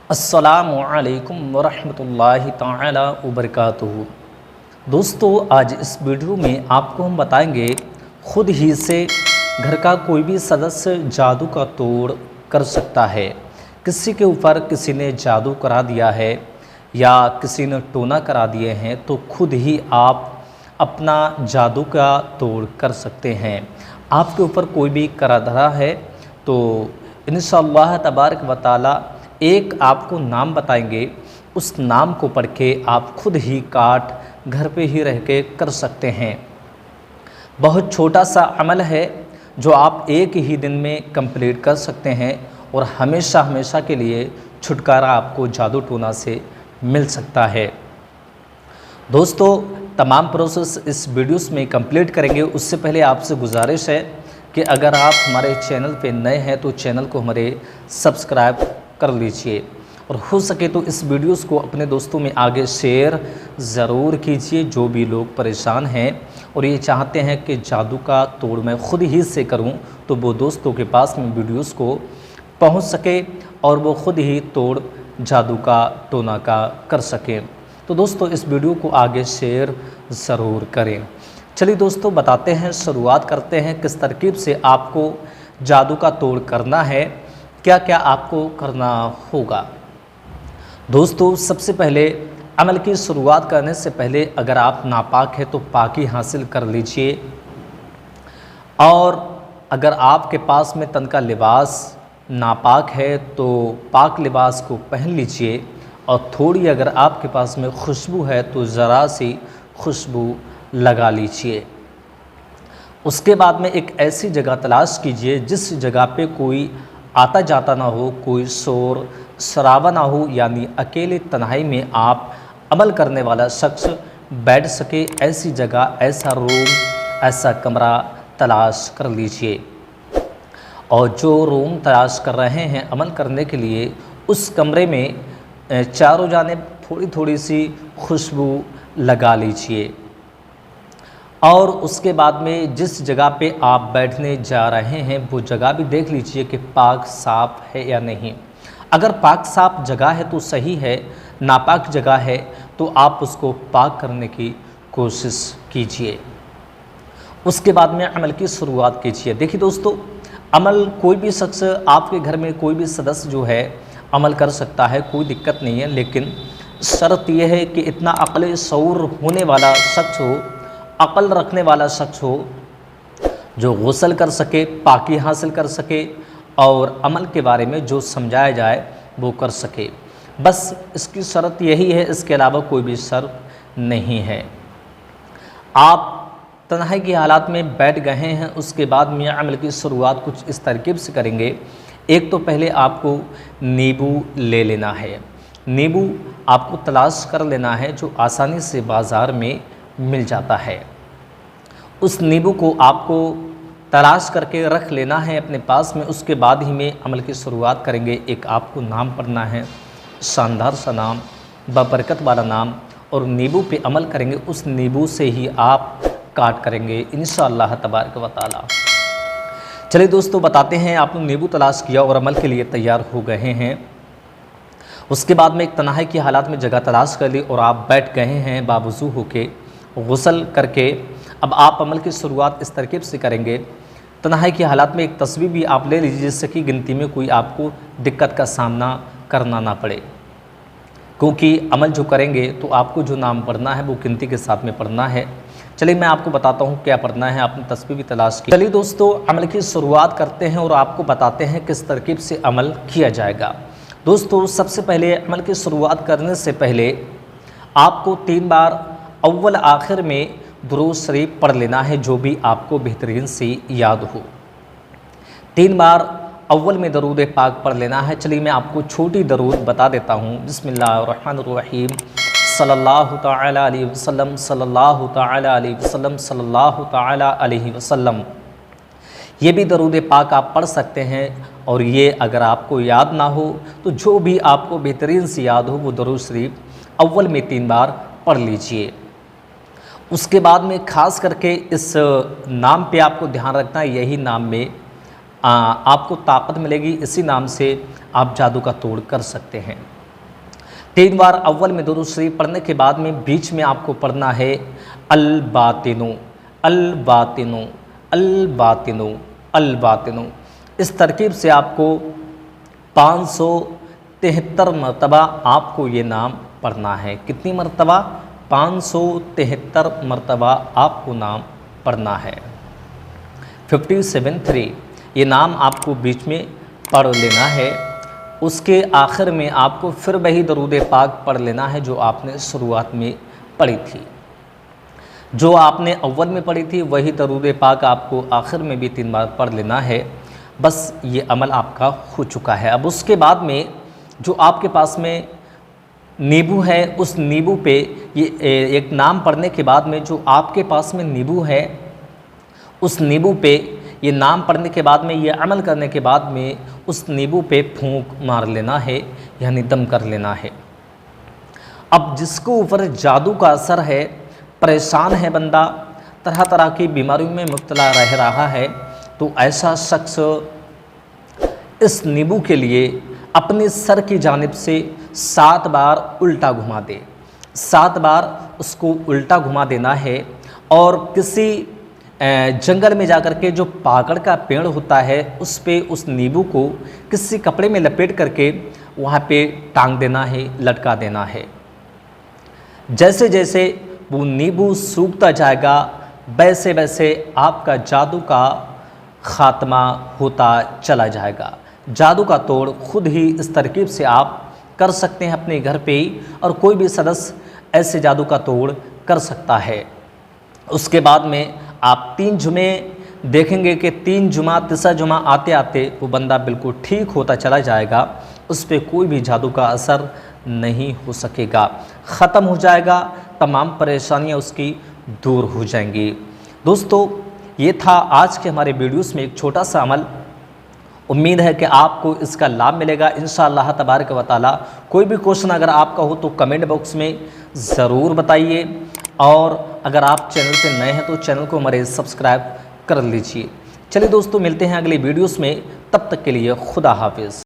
अस्सलामु अलैकुम वरहमतुल्लाहि ताला वबरकातुहू। दोस्तों, आज इस वीडियो में आपको हम बताएंगे खुद ही से घर का कोई भी सदस्य जादू का तोड़ कर सकता है। किसी के ऊपर किसी ने जादू करा दिया है या किसी ने टोना करा दिए हैं तो खुद ही आप अपना जादू का तोड़ कर सकते हैं। आपके ऊपर कोई भी करा धरा है तो इंशाअल्लाह तबारक व तआला एक आपको नाम बताएंगे, उस नाम को पढ़ के आप खुद ही काट घर पे ही रह के कर सकते हैं। बहुत छोटा सा अमल है जो आप एक ही दिन में कंप्लीट कर सकते हैं और हमेशा हमेशा के लिए छुटकारा आपको जादू टोना से मिल सकता है। दोस्तों, तमाम प्रोसेस इस वीडियोस में कंप्लीट करेंगे। उससे पहले आपसे गुजारिश है कि अगर आप हमारे चैनल पे नए हैं तो चैनल को हमारे सब्सक्राइब कर लीजिए और हो सके तो इस वीडियोस को अपने दोस्तों में आगे शेयर ज़रूर कीजिए। जो भी लोग परेशान हैं और ये चाहते हैं कि जादू का तोड़ मैं खुद ही से करूं तो वो दोस्तों के पास में वीडियोस को पहुंच सके और वो खुद ही तोड़ जादू का टोना का कर सकें। तो दोस्तों, इस वीडियो को आगे शेयर ज़रूर करें। चलिए दोस्तों, बताते हैं, शुरुआत करते हैं किस तरकीब से आपको जादू का तोड़ करना है, क्या क्या आपको करना होगा। दोस्तों, सबसे पहले अमल की शुरुआत करने से पहले अगर आप नापाक है तो पाकी हासिल कर लीजिए और अगर आपके पास में तन का लिबास नापाक है तो पाक लिबास को पहन लीजिए और थोड़ी अगर आपके पास में खुशबू है तो ज़रा सी खुशबू लगा लीजिए। उसके बाद में एक ऐसी जगह तलाश कीजिए जिस जगह पे कोई आता जाता ना हो, कोई शोर शराबा ना हो, यानी अकेले तन्हाई में आप अमल करने वाला शख्स बैठ सके। ऐसी जगह, ऐसा रूम, ऐसा कमरा तलाश कर लीजिए और जो रूम तलाश कर रहे हैं अमल करने के लिए उस कमरे में चारों जानिब थोड़ी थोड़ी सी खुशबू लगा लीजिए और उसके बाद में जिस जगह पे आप बैठने जा रहे हैं वो जगह भी देख लीजिए कि पाक साफ़ है या नहीं। अगर पाक साफ़ जगह है तो सही है, नापाक जगह है तो आप उसको पाक करने की कोशिश कीजिए। उसके बाद में अमल की शुरुआत कीजिए। देखिए दोस्तों, अमल कोई भी शख्स, आपके घर में कोई भी सदस्य जो है अमल कर सकता है, कोई दिक्कत नहीं है, लेकिन शर्त यह है कि इतना अक्ल शऊर होने वाला शख्स हो, अक़ल रखने वाला शख्स हो जो गुस्ल कर सके, पाकी हासिल कर सके और अमल के बारे में जो समझाया जाए वो कर सके। बस इसकी शर्त यही है, इसके अलावा कोई भी शर्त नहीं है। आप तन्हाई की हालात में बैठ गए हैं, उसके बाद में अमल की शुरुआत कुछ इस तरकीब से करेंगे। एक तो पहले आपको नींबू ले लेना है। नींबू आपको तलाश कर लेना है जो आसानी से बाज़ार में मिल जाता है। उस नींबू को आपको तलाश करके रख लेना है अपने पास में। उसके बाद ही में अमल की शुरुआत करेंगे। एक आपको नाम पढ़ना है, शानदार सा नाम, बबरकत वाला नाम, और नींबू पे अमल करेंगे। उस नींबू से ही आप काट करेंगे इंशाअल्लाह तबारक व तआला। चलिए दोस्तों, बताते हैं, आपने नींबू तलाश किया और अमल के लिए तैयार हो गए हैं। उसके बाद में एक तन्हाई की हालात में जगह तलाश कर ली और आप बैठ गए हैं बावजू होके, गुस्ल करके। अब आप अमल की शुरुआत इस तरकीब से करेंगे। तन्हाई की हालात में एक तस्वीर भी आप ले लीजिए जिससे कि गिनती में कोई आपको दिक्कत का सामना करना ना पड़े, क्योंकि अमल जो करेंगे तो आपको जो नाम पढ़ना है वो गिनती के साथ में पढ़ना है। चलिए मैं आपको बताता हूँ क्या पढ़ना है। आपने तस्वीर भी तलाश की। चलिए दोस्तों, अमल की शुरुआत करते हैं और आपको बताते हैं किस तरकीब से अमल किया जाएगा। दोस्तों, सबसे पहले अमल की शुरुआत करने से पहले आपको 3 बार अव्वल आखिर में दुरूद शरीफ पढ़ लेना है, जो भी आपको बेहतरीन से याद हो। 3 बार अव्वल में दरूद पाक पढ़ लेना है। चलिए मैं आपको छोटी दरूद बता देता हूँ। बिस्मिल्लाहिर्रहमानिर्रहीम, सल्लल्लाहु तआला अलैहि वसल्लम, सल्लल्लाहु तआला अलैहि वसल्लम, सल्लल्लाहु तआला अलैहि वसल्लम। ये भी दरूद पाक आप पढ़ सकते हैं और ये अगर आपको याद ना हो तो जो भी आपको बेहतरीन से याद हो वो दरूद शरीफ अव्वल में 3 बार पढ़ लीजिए। उसके बाद में ख़ास करके इस नाम पे आपको ध्यान रखना है। यही नाम में आपको ताकत मिलेगी। इसी नाम से आप जादू का तोड़ कर सकते हैं। 3 बार अव्वल में दुरूद शरीफ पढ़ने के बाद में बीच में आपको पढ़ना है अल बातिनु अल बातिनु अल बातिनु अल बातिनु। इस तरकीब से आपको 573 मरतबा आपको ये नाम पढ़ना है। कितनी मरतबा? 573 मरतबा आपको नाम पढ़ना है। 573 ये नाम आपको बीच में पढ़ लेना है। उसके आखिर में आपको फिर वही दरूद पाक पढ़ लेना है जो आपने शुरुआत में पढ़ी थी। जो आपने अव्वल में पढ़ी थी वही दरूद पाक आपको आखिर में भी 3 बार पढ़ लेना है। बस ये अमल आपका हो चुका है। अब उसके बाद में जो आपके पास में नींबू है, उस नींबू पे ये एक नाम पढ़ने के बाद में जो आपके पास में नींबू है, उस नींबू पे ये नाम पढ़ने के बाद में, ये अमल करने के बाद में उस नींबू पे फूंक मार लेना है, यानी दम कर लेना है। अब जिसको ऊपर जादू का असर है, परेशान है बंदा, तरह तरह की बीमारियों में मुब्तला रह रहा है, तो ऐसा शख्स इस नींबू के लिए अपने सर की जानिब से 7 बार उल्टा घुमा दे। 7 बार उसको उल्टा घुमा देना है और किसी जंगल में जाकर के जो पाकड़ का पेड़ होता है उस पे उस नींबू को किसी कपड़े में लपेट करके वहाँ पे टांग देना है, लटका देना है। जैसे जैसे वो नींबू सूखता जाएगा वैसे वैसे आपका जादू का ख़ात्मा होता चला जाएगा। जादू का तोड़ खुद ही इस तरकीब से आप कर सकते हैं अपने घर पे ही, और कोई भी सदस्य ऐसे जादू का तोड़ कर सकता है। उसके बाद में आप 3 जुमे देखेंगे कि 3 जुमा तीसरा जुमा आते आते वो बंदा बिल्कुल ठीक होता चला जाएगा। उस पर कोई भी जादू का असर नहीं हो सकेगा, ख़त्म हो जाएगा, तमाम परेशानियां उसकी दूर हो जाएंगी। दोस्तों, ये था आज के हमारे वीडियोस में एक छोटा सा अमल। उम्मीद है कि आपको इसका लाभ मिलेगा इंशाअल्लाह तबारक व तआला। कोई भी क्वेश्चन अगर आपका हो तो कमेंट बॉक्स में ज़रूर बताइए, और अगर आप चैनल पे नए हैं तो चैनल को हमारे सब्सक्राइब कर लीजिए। चलिए दोस्तों, मिलते हैं अगले वीडियोस में, तब तक के लिए खुदा हाफिज़।